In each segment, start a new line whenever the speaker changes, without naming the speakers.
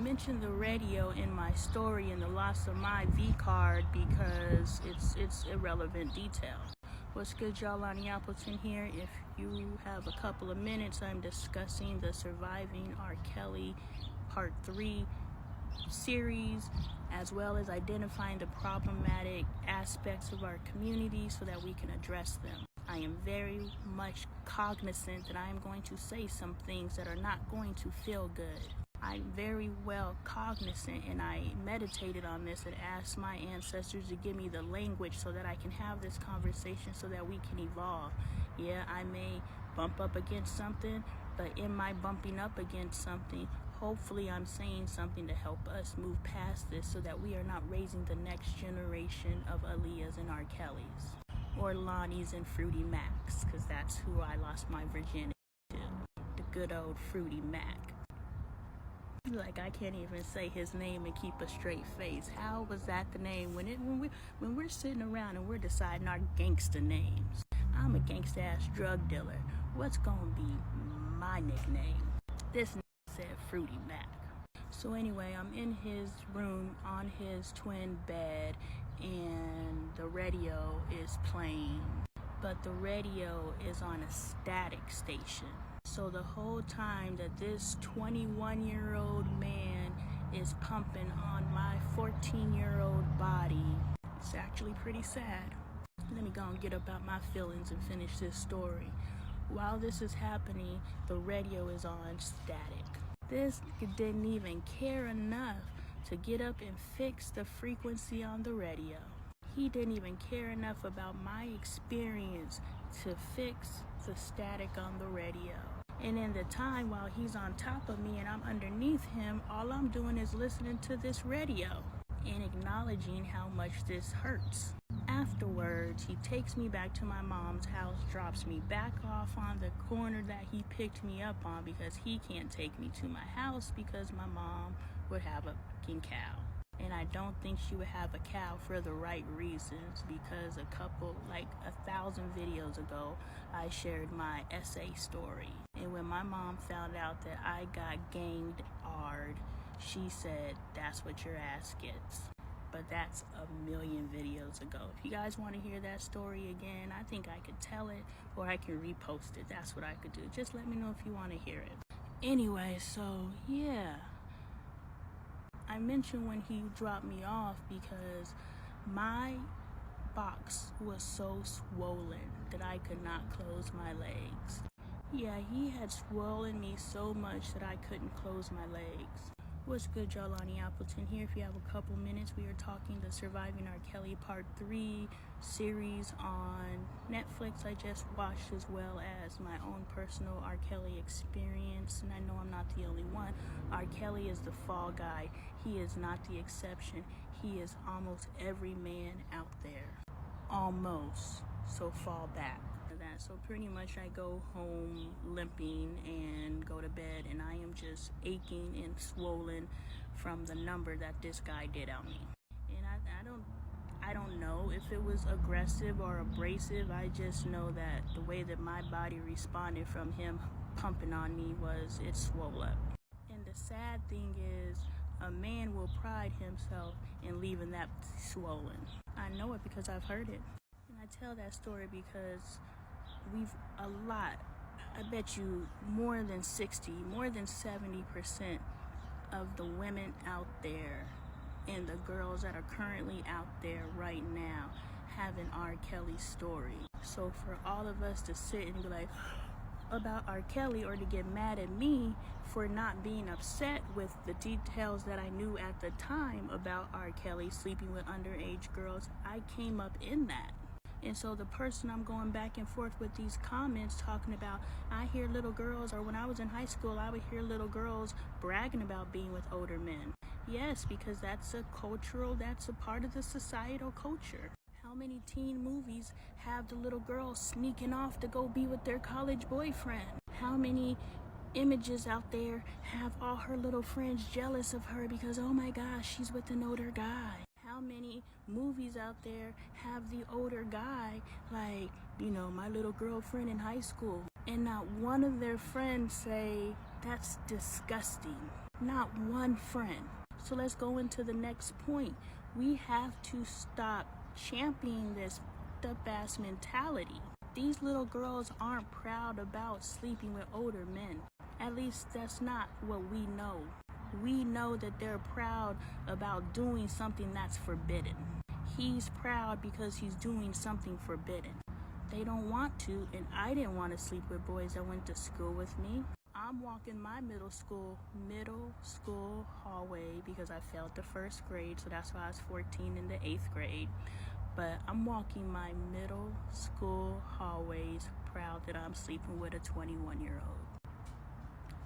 mentioned the radio in my story and the loss of my V card because it's irrelevant detail. What's good, y'all? Lonnie Appleton here. If you have a couple of minutes, I'm discussing the Surviving R. Kelly Part 3 series, as well as identifying the problematic aspects of our community so that we can address them. I am very much cognizant that I am going to say some things that are not going to feel good. I'm very well cognizant, and I meditated on this and asked my ancestors to give me the language so that I can have this conversation so that we can evolve. Yeah, I may bump up against something, but in my bumping up against something, hopefully I'm saying something to help us move past this so that we are not raising the next generation of Aaliyahs and R. Kellys, or Lonnies and Fruity Macs, because that's who I lost my virginity to, the good old Fruity Mac. Like, I can't even say his name and keep a straight face. How was that the name when we're sitting around and we're deciding our gangster names? I'm a gangsta ass drug dealer. What's gonna be my nickname? This said Fruity Mac. So anyway, I'm in his room on his twin bed and the radio is playing, but the radio is on a static station. So the whole time that this 21-year-old man is pumping on my 14-year-old body, it's actually pretty sad. Let me go and get about my feelings and finish this story. While this is happening, the radio is on static. This nigga didn't even care enough to get up and fix the frequency on the radio. He didn't even care enough about my experience to fix the static on the radio. And in the time while he's on top of me and I'm underneath him, all I'm doing is listening to this radio and acknowledging how much this hurts. Afterwards, he takes me back to my mom's house, drops me back off on the corner that he picked me up on because he can't take me to my house because my mom would have a fucking cow. And I don't think she would have a cow for the right reasons, because a couple, like 1,000 videos ago, I shared my essay story. And when my mom found out that I got ganged hard, she said, that's what your ass gets. But that's a million videos ago. If you guys want to hear that story again, I think I could tell it or I can repost it. That's what I could do. Just let me know if you want to hear it. Anyway, so yeah. I mentioned when he dropped me off because my box was so swollen that I could not close my legs. Yeah, he had swollen me so much that I couldn't close my legs. What's good, y'all? Lonnie Appleton here. If you have a couple minutes, we are talking the Surviving R. Kelly Part 3 series on Netflix I just watched, as well as my own personal R. Kelly experience. And I know I'm not the only one. R. Kelly is the fall guy. He is not the exception. He is almost every man out there. Almost. So fall back. That. So pretty much I go home limping and go to bed, and I am just aching and swollen from the number that this guy did on me. And I don't know if it was aggressive or abrasive. I just know that the way that my body responded from him pumping on me was it swole up. And the sad thing is, a man will pride himself in leaving that swollen. I know it because I've heard it. And I tell that story because I bet you more than 70% of the women out there and the girls that are currently out there right now have an R. Kelly story. So for all of us to sit and be like, about R. Kelly, or to get mad at me for not being upset with the details that I knew at the time about R. Kelly sleeping with underage girls, I came up in that. And so the person I'm going back and forth with these comments talking about, I hear little girls, or when I was in high school, I would hear little girls bragging about being with older men. Yes, because that's a part of the societal culture. How many teen movies have the little girls sneaking off to go be with their college boyfriend? How many images out there have all her little friends jealous of her because, oh my gosh, she's with an older guy? How many movies out there have the older guy, like, my little girlfriend in high school, and not one of their friends say, that's disgusting. Not one friend. So let's go into the next point. We have to stop championing this ass mentality. These little girls aren't proud about sleeping with older men. At least that's not what we know. We know that they're proud about doing something that's forbidden. He's proud because he's doing something forbidden. They don't want to, and I didn't want to sleep with boys that went to school with me. I'm walking my middle school hallway because I failed the first grade, so that's why I was 14 in the 8th grade. But I'm walking my middle school hallways proud that I'm sleeping with a 21-year-old.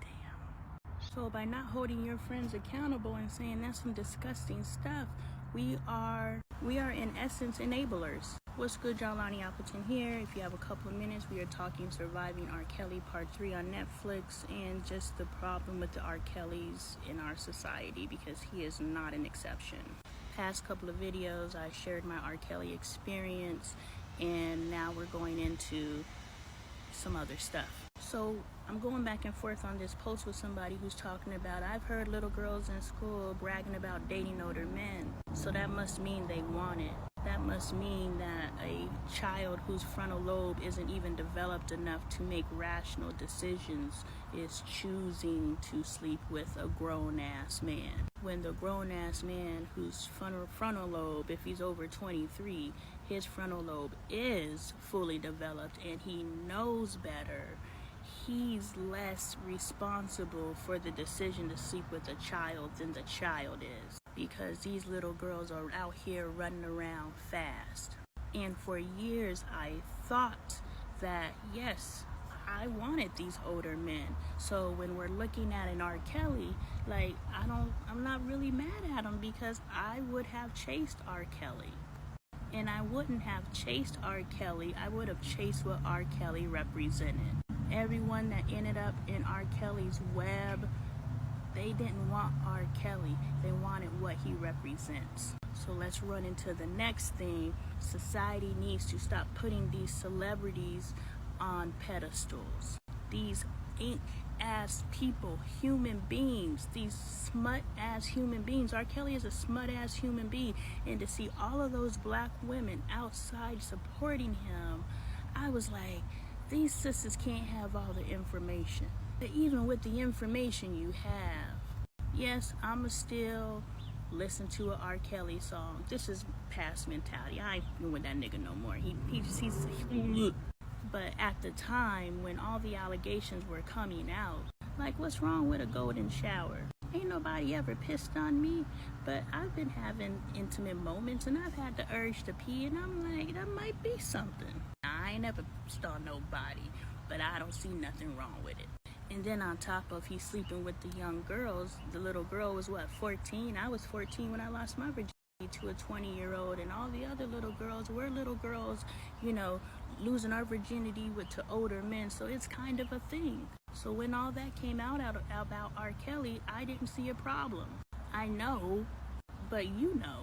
Damn. So by not holding your friends accountable and saying that's some disgusting stuff, we are in essence enablers. What's good, y'all? Lonnie Appleton here. If you have a couple of minutes, we are talking Surviving R. Kelly Part 3 on Netflix, and just the problem with the R. Kellys in our society, because he is not an exception. Past couple of videos, I shared my R. Kelly experience, and now we're going into some other stuff. So I'm going back and forth on this post with somebody who's talking about, I've heard little girls in school bragging about dating older men. So that must mean they want it. That must mean that a child whose frontal lobe isn't even developed enough to make rational decisions is choosing to sleep with a grown-ass man. When the grown-ass man whose frontal lobe, if he's over 23, his frontal lobe is fully developed and he knows better, he's less responsible for the decision to sleep with a child than the child is. Because these little girls are out here running around fast. And for years I thought that, yes, I wanted these older men. So when we're looking at an R. Kelly, like, I'm not really mad at him, because I would have chased R. Kelly. And I wouldn't have chased R. Kelly, I would have chased what R. Kelly represented. Everyone that ended up in R. Kelly's web, they didn't want R. Kelly, they wanted what he represents. So let's run into the next thing. Society needs to stop putting these celebrities on pedestals. These ink-ass people, human beings, these smut-ass human beings. R. Kelly is a smut-ass human being. And to see all of those black women outside supporting him, I was like, these sisters can't have all the information. But even with the information you have, yes, I'ma still listen to an R. Kelly song. This is past mentality. I ain't with that nigga no more. He's But at the time when all the allegations were coming out, like, what's wrong with a golden shower? Ain't nobody ever pissed on me, but I've been having intimate moments and I've had the urge to pee, and I'm like, that might be something. I ain't never pissed on nobody, but I don't see nothing wrong with it. And then on top of he's sleeping with the young girls, the little girl was 14? I was 14 when I lost my virginity to a 20-year-old, and all the other little girls were little girls, losing our virginity to older men. So it's kind of a thing. So when all that came out about R. Kelly, I didn't see a problem. I know, but you know.